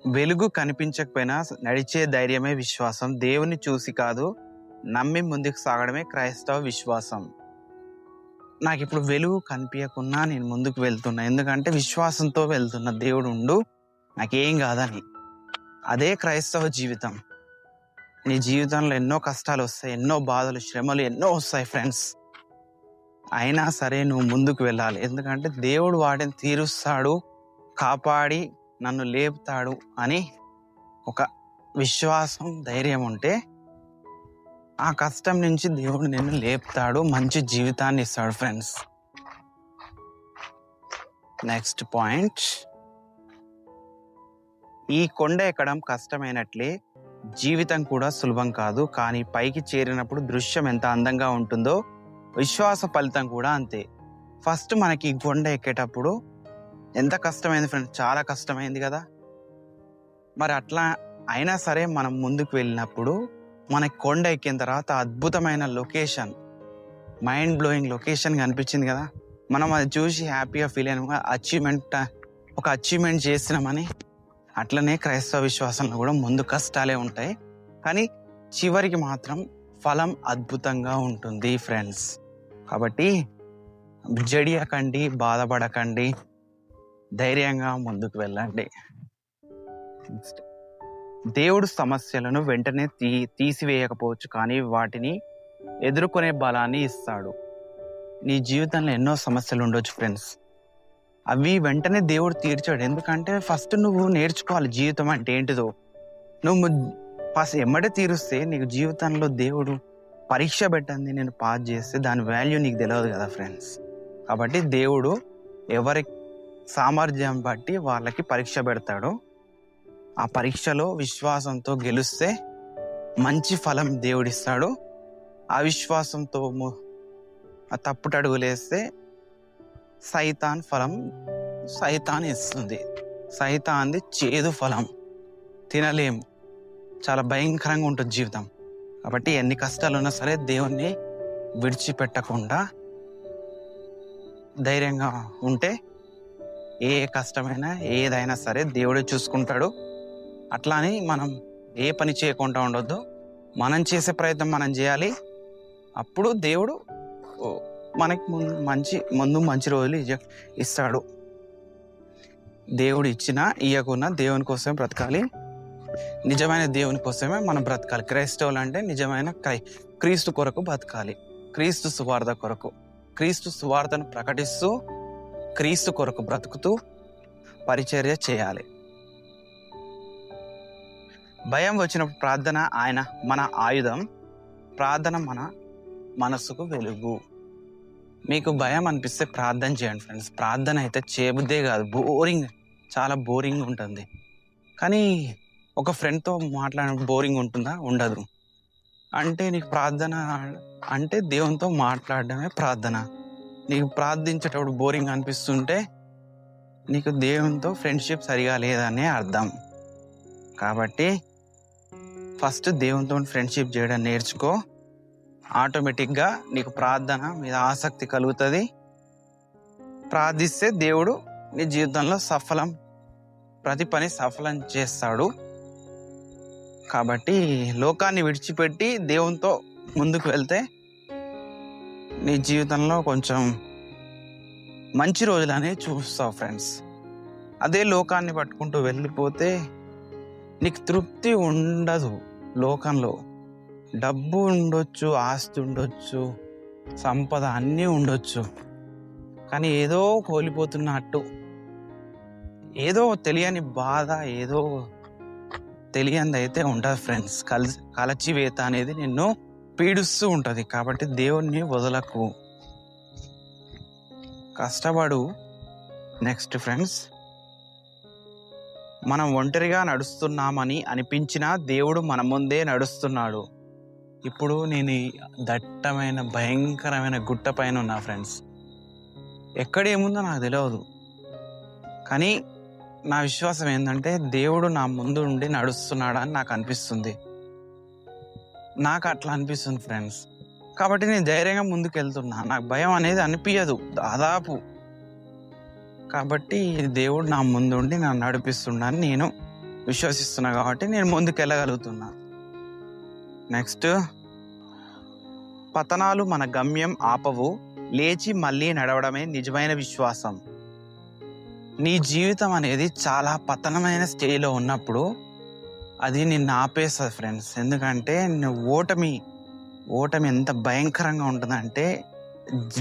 వెలుగు కనిపించకపోయినా నడిచే ధైర్యమే విశ్వాసం. దేవుని చూసి కాదు, నమ్మి ముందుకు సాగడమే క్రైస్తవ విశ్వాసం. నాకు ఇప్పుడు వెలుగు కనిపించకున్నా నేను ముందుకు వెళ్తున్నా, ఎందుకంటే విశ్వాసంతో వెళ్తున్నా. దేవుడు ఉండు, నాకేం కాదని. అదే క్రైస్తవ జీవితం. నీ జీవితంలో ఎన్నో కష్టాలు వస్తాయి, ఎన్నో బాధలు, శ్రమలు ఎన్నో వస్తాయి ఫ్రెండ్స్. అయినా సరే నువ్వు ముందుకు వెళ్ళాలి, ఎందుకంటే దేవుడు వాటిని తీరుస్తాడు, కాపాడి నన్ను లేపుతాడు అని ఒక విశ్వాసం, ధైర్యం ఉంటే ఆ కష్టం నుంచి దేవుడు నిన్ను లేపుతాడు, మంచి జీవితాన్ని ఇస్తాడు ఫ్రెండ్స్. నెక్స్ట్ పాయింట్, ఈ కొండ ఎక్కడం కష్టమైనట్లే జీవితం కూడా సులభం కాదు, కానీ పైకి చేరినప్పుడు దృశ్యం ఎంత అందంగా ఉంటుందో విశ్వాస ఫలితం కూడా అంతే. ఫస్ట్ మనకి ఈ కొండ ఎక్కేటప్పుడు ఎంత కష్టమైంది ఫ్రెండ్స్, చాలా కష్టమైంది కదా. మరి అట్లా అయినా సరే మనం ముందుకు వెళ్ళినప్పుడు మనకి కొండ ఎక్కిన తర్వాత అద్భుతమైన లొకేషన్, మైండ్ బ్లోయింగ్ లొకేషన్ కనిపించింది కదా. మనం అది చూసి హ్యాపీగా ఫీల్ అయిన ఒక అచీవ్మెంట్ చేసినామని. అట్లనే క్రైస్తవ విశ్వాసంలో కూడా ముందు కష్టాలే ఉంటాయి, కానీ చివరికి మాత్రం ఫలం అద్భుతంగా ఉంటుంది ఫ్రెండ్స్. కాబట్టి జడియకండి, బాధపడకండి, ధైర్యంగా ముందుకు వెళ్ళండి. దేవుడు సమస్యలను వెంటనే తీసివేయకపోవచ్చు, కానీ వాటిని ఎదుర్కొనే బలాన్ని ఇస్తాడు. నీ జీవితంలో ఎన్నో సమస్యలు ఉండొచ్చు ఫ్రెండ్స్, అవి వెంటనే దేవుడు తీర్చాడు. ఎందుకంటే ఫస్ట్ నువ్వు నేర్చుకోవాలి జీవితం అంటే ఏంటిదో. నువ్వు ఫస్ట్ ఎమ్మడే తీరుస్తే నీకు జీవితంలో దేవుడు పరీక్ష పెట్టండి, నేను పాస్ చేస్తే దాని వాల్యూ నీకు తెలియదు కదా ఫ్రెండ్స్. కాబట్టి దేవుడు ఎవరి సామర్థ్యం బట్టి వాళ్ళకి పరీక్ష పెడతాడు. ఆ పరీక్షలో విశ్వాసంతో గెలిస్తే మంచి ఫలం దేవుడిస్తాడు. అవిశ్వాసంతో తప్పుటడుగులేస్తే సైతాన్ ఫలం సైతాన్ ఇస్తుంది. సైతాన్ది చేదు ఫలం, తినలేము, చాలా భయంకరంగా ఉంటుంది జీవితం. కాబట్టి ఎన్ని కష్టాలు ఉన్నా సరే దేవుణ్ణి విడిచిపెట్టకుండా ధైర్యంగా ఉంటే ఏ కష్టమైనా ఏదైనా సరే దేవుడే చూసుకుంటాడు. అట్లా అని మనం ఏ పని చేయకుండా ఉండొద్దు, మనం చేసే ప్రయత్నం మనం చేయాలి. అప్పుడు దేవుడు మనకి ముందు మంచి రోజులు ఇస్తాడు. దేవుడు ఇచ్చినా ఇయ్యకున్నా దేవుని కోసమే బ్రతకాలి, నిజమైన దేవుని కోసమే మనం బ్రతకాలి. క్రైస్తవులు అంటే నిజమైన క్రీస్తు కొరకు బ్రతకాలి, క్రీస్తు సువార్త కొరకు, క్రీస్తు సువార్తను ప్రకటిస్తూ క్రీస్తు కొరకు బ్రతుకుతూ పరిచర్య చేయాలి. భయం వచ్చినప్పుడు ప్రార్థన మన ఆయుధం. ప్రార్థన మన మనసుకు వెలుగు. మీకు భయం అనిపిస్తే ప్రార్థన చేయండి ఫ్రెండ్స్. ప్రార్థన అయితే చేయబుద్దే కాదు, చాలా బోరింగ్ ఉంటుంది. కానీ ఒక ఫ్రెండ్తో మాట్లాడిన బోరింగ్ ఉంటుందా? ఉండదు. అంటే నీకు ప్రార్థన అంటే దేవునితో మాట్లాడడమే ప్రార్థన. నీకు ప్రార్థించేటప్పుడు బోరింగ్ అనిపిస్తుంటే నీకు దేవునితో ఫ్రెండ్షిప్ సరిగా లేదనే అర్థం. కాబట్టి ఫస్ట్ దేవునితో ఫ్రెండ్షిప్ చేయడం నేర్చుకో. ఆటోమేటిక్గా నీకు ప్రార్థన మీద ఆసక్తి కలుగుతుంది. ప్రార్థిస్తే దేవుడు నీ జీవితంలో ప్రతి పని సఫలం చేస్తాడు. కాబట్టి లోకాన్ని విడిచిపెట్టి దేవునితో ముందుకు వెళ్తే నీ జీవితంలో కొంచెం మంచి రోజులనే చూస్తావు ఫ్రెండ్స్. అదే లోకాన్ని పట్టుకుంటూ వెళ్ళిపోతే నీకు తృప్తి ఉండదు. లోకంలో డబ్బు ఉండొచ్చు, ఆస్తి ఉండొచ్చు, సంపద అన్నీ ఉండొచ్చు, కానీ ఏదో కోల్పోతున్నట్టు, ఏదో తెలియని బాధ, ఏదో తెలియంది అయితే ఉంటుంది ఫ్రెండ్స్. కలచివేత అనేది నిన్ను పీడిస్తూ ఉంటుంది. కాబట్టి దేవుణ్ణి వదలకు, కష్టపడు. నెక్స్ట్ ఫ్రెండ్స్, మనం ఒంటరిగా నడుస్తున్నామని అనిపించినా దేవుడు మన ముందే నడుస్తున్నాడు. ఇప్పుడు నేను దట్టమైన భయంకరమైన గుట్ట పైన ఉన్నా ఫ్రెండ్స్. ఎక్కడేముందో నాకు తెలియదు, కానీ నా విశ్వాసం ఏంటంటే దేవుడు నా ముందు ఉండి నడుస్తున్నాడని నాకు అనిపిస్తుంది. నాకు అట్లా అనిపిస్తుంది ఫ్రెండ్స్. కాబట్టి నేను ధైర్యంగా ముందుకు వెళ్తున్నా, నాకు భయం అనేది అనిపించదు దాదాపు. కాబట్టి దేవుడు నా ముందుండి నన్ను నడిపిస్తున్నాడని నేను విశ్వసిస్తున్నా కాబట్టి నేను ముందుకు వెళ్ళగలుగుతున్నా. నెక్స్ట్, పతనాలు మన గమ్యం ఆపవు, లేచి మళ్ళీ నడవడమే నిజమైన విశ్వాసం. నీ జీవితం అనేది చాలా పతనమైన స్టేజ్లో ఉన్నప్పుడు అది నిన్ను ఆపేస్తుంది ఫ్రెండ్స్. ఎందుకంటే ఓటమి ఎంత భయంకరంగా ఉంటుందంటే,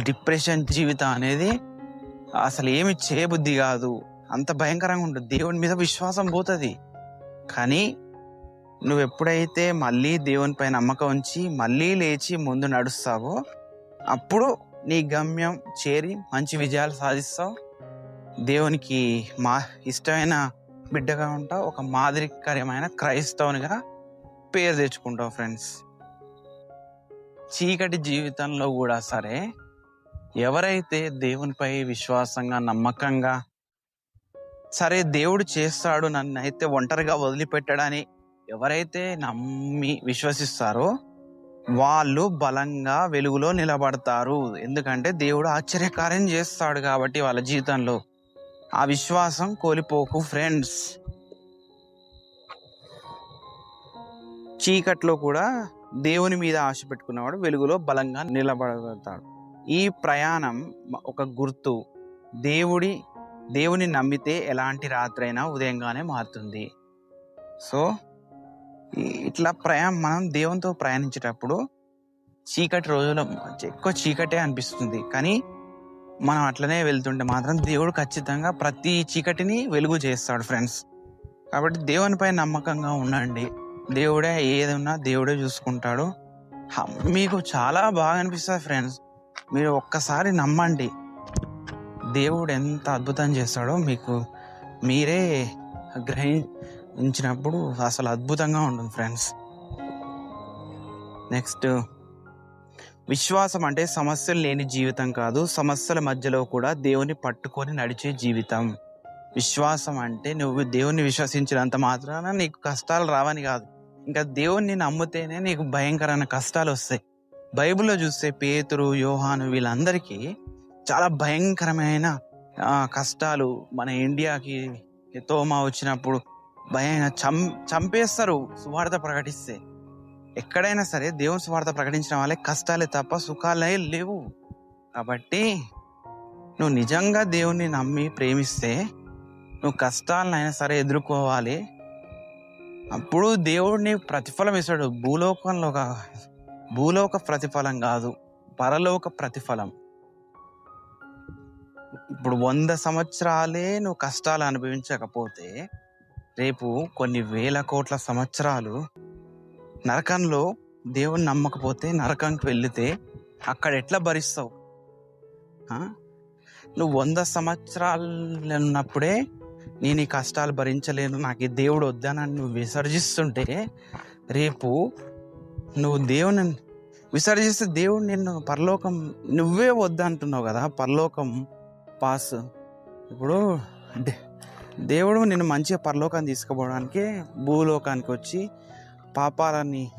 డిప్రెషన్ జీవితం అనేది అసలు ఏమి చేయబుద్ధి కాదు, అంత భయంకరంగా ఉంటుంది. దేవుని మీద విశ్వాసం పోతుంది. కానీ నువ్వు ఎప్పుడైతే మళ్ళీ దేవునిపై నమ్మకం ఉంచి మళ్ళీ లేచి ముందు నడుస్తావో అప్పుడు నీ గమ్యం చేరి మంచి విజయాలు సాధిస్తావు. దేవునికి ఇష్టమైన బిడ్డగా ఉంటావు. ఒక మాదిరికరమైన క్రైస్తవునిగా పేరు తెచ్చుకుంటావు ఫ్రెండ్స్. చీకటి జీవితంలో కూడా సరే, ఎవరైతే దేవునిపై విశ్వాసంగా నమ్మకంగా సరే దేవుడు చేస్తాడు, నన్ను అయితే ఒంటరిగా వదిలిపెట్టడని ఎవరైతే నమ్మి విశ్వసిస్తారో వాళ్ళు బలంగా వెలుగులో నిలబడతారు. ఎందుకంటే దేవుడు ఆశ్చర్యకార్యం చేస్తాడు కాబట్టి వాళ్ళ జీవితంలో. ఆ విశ్వాసం కోల్పోకు ఫ్రెండ్స్. చీకట్లో కూడా దేవుని మీద ఆశ పెట్టుకున్నవాడు వెలుగులో బలంగా నిలబడగలుగుతాడు. ఈ ప్రయాణం ఒక గుర్తు. దేవుని నమ్మితే ఎలాంటి రాత్రైనా ఉదయంగానే మారుతుంది. సో ఇట్లా మనం దేవునితో ప్రయాణించేటప్పుడు చీకటి రోజుల్లో ఎక్కువ చీకటే అనిపిస్తుంది, కానీ మనం అట్లనే వెళ్తుంటే మాత్రం దేవుడు ఖచ్చితంగా ప్రతి చీకటిని వెలుగు చేస్తాడు ఫ్రెండ్స్. కాబట్టి దేవునిపై నమ్మకంగా ఉండండి. దేవుడే ఏదన్నా దేవుడే చూసుకుంటాడు. మీకు చాలా బాగా అనిపిస్తుంది ఫ్రెండ్స్. మీరు ఒక్కసారి నమ్మండి, దేవుడు ఎంత అద్భుతం చేస్తాడో మీకు మీరే గ్రహించినప్పుడు అసలు అద్భుతంగా ఉంటుంది ఫ్రెండ్స్. నెక్స్ట్, విశ్వాసం అంటే సమస్యలు లేని జీవితం కాదు, సమస్యల మధ్యలో కూడా దేవుని పట్టుకొని నడిచే జీవితం. విశ్వాసం అంటే నువ్వు దేవుని విశ్వసించినంత మాత్రాన నీకు కష్టాలు రావని కాదు, ఇంకా దేవుణ్ణి నమ్మితేనే నీకు భయంకరమైన కష్టాలు వస్తాయి. బైబిల్లో చూస్తే పేతురు, యోహాను వీళ్ళందరికీ చాలా భయంకరమైన కష్టాలు. మన ఇండియాకి తోమా వచ్చినప్పుడు చంపేస్తారు సువార్త ప్రకటిస్తే. ఎక్కడైనా సరే దేవుని సువార్త ప్రకటించిన వాళ్ళే కష్టాలే తప్ప సుఖాలే లేవు. కాబట్టి నువ్వు నిజంగా దేవుణ్ణి నమ్మి ప్రేమిస్తే నువ్వు కష్టాలనైనా సరే ఎదుర్కోవాలి. అప్పుడు దేవుడిని ప్రతిఫలం ఇస్తాడు. భూలోక ప్రతిఫలం కాదు, పరలోక ప్రతిఫలం. ఇప్పుడు 100 సంవత్సరాలే నువ్వు కష్టాలు అనుభవించకపోతే రేపు కొన్ని వేల కోట్ల సంవత్సరాలు నరకంలో దేవుని నమ్మకపోతే నరకంకి వెళితే అక్కడ ఎట్లా భరిస్తావు? నువ్వు 100 సంవత్సరాలు ఉన్నప్పుడే నేను ఈ కష్టాలు భరించలేను, నాకు ఈ దేవుడు వద్దానని నువ్వు విసర్జిస్తుంటే రేపు నువ్వు దేవుని విసర్జిస్తే దేవుడు నిన్ను పరలోకం నువ్వే వద్దంటున్నావు కదా, పరలోకం పాస్. ఇప్పుడు దేవుడు నిన్ను మంచిగా పరలోకాన్ని తీసుకుపోవడానికి భూలోకానికి వచ్చి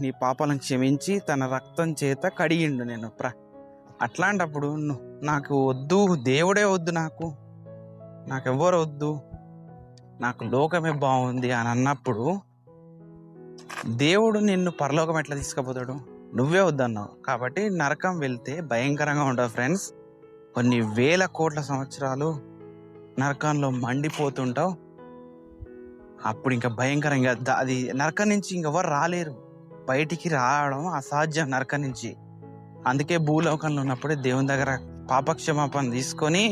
నీ పాపాలను క్షమించి తన రక్తం చేత కడిగిండు నేను. అట్లాంటప్పుడు నాకు వద్దు, దేవుడే వద్దు, నాకెవ్వరు వద్దు, నాకు లోకమే బాగుంది అని అన్నప్పుడు దేవుడు నిన్ను పరలోకం ఎట్లా తీసుకుపోతాడు? నువ్వే వద్దన్నావు. కాబట్టి నరకం వెళ్తే భయంకరంగా ఉండవు ఫ్రెండ్స్. కొన్ని వేల కోట్ల సంవత్సరాలు నరకంలో మండిపోతుంటావు. అప్పుడు ఇంకా భయంకరంగా అది నరకం నుంచి ఇంకెవరు రాలేరు, బయటికి రావడం అసాధ్యం నరకం నుంచి. అందుకే భూలోకంలో ఉన్నప్పుడే దేవుని దగ్గర పాపక్షమాపణ తీసుకొని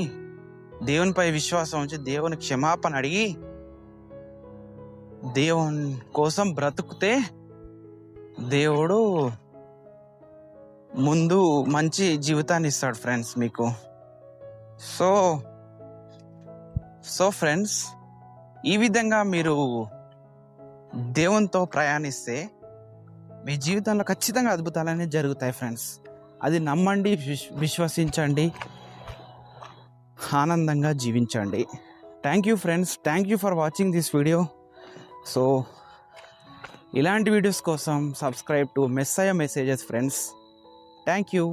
దేవునిపై విశ్వాసం ఉంచి దేవుని క్షమాపణ అడిగి దేవుని కోసం బ్రతుకుతే దేవుడు ముందు మంచి జీవితాన్ని ఇస్తాడు ఫ్రెండ్స్ మీకు. సో ఫ్రెండ్స్, ఈ విధంగా మీరు దేవునితో ప్రయాణిస్తే మీ జీవితంలో ఖచ్చితంగా అద్భుతాలనే జరుగుతాయి ఫ్రెండ్స్. అది నమ్మండి, విశ్వసించండి, ఆనందంగా జీవించండి. Thank you friends, thank you for watching this video. So ఇలాంటి వీడియోస్ కోసం subscribe to Messiah messages friends. Thank you.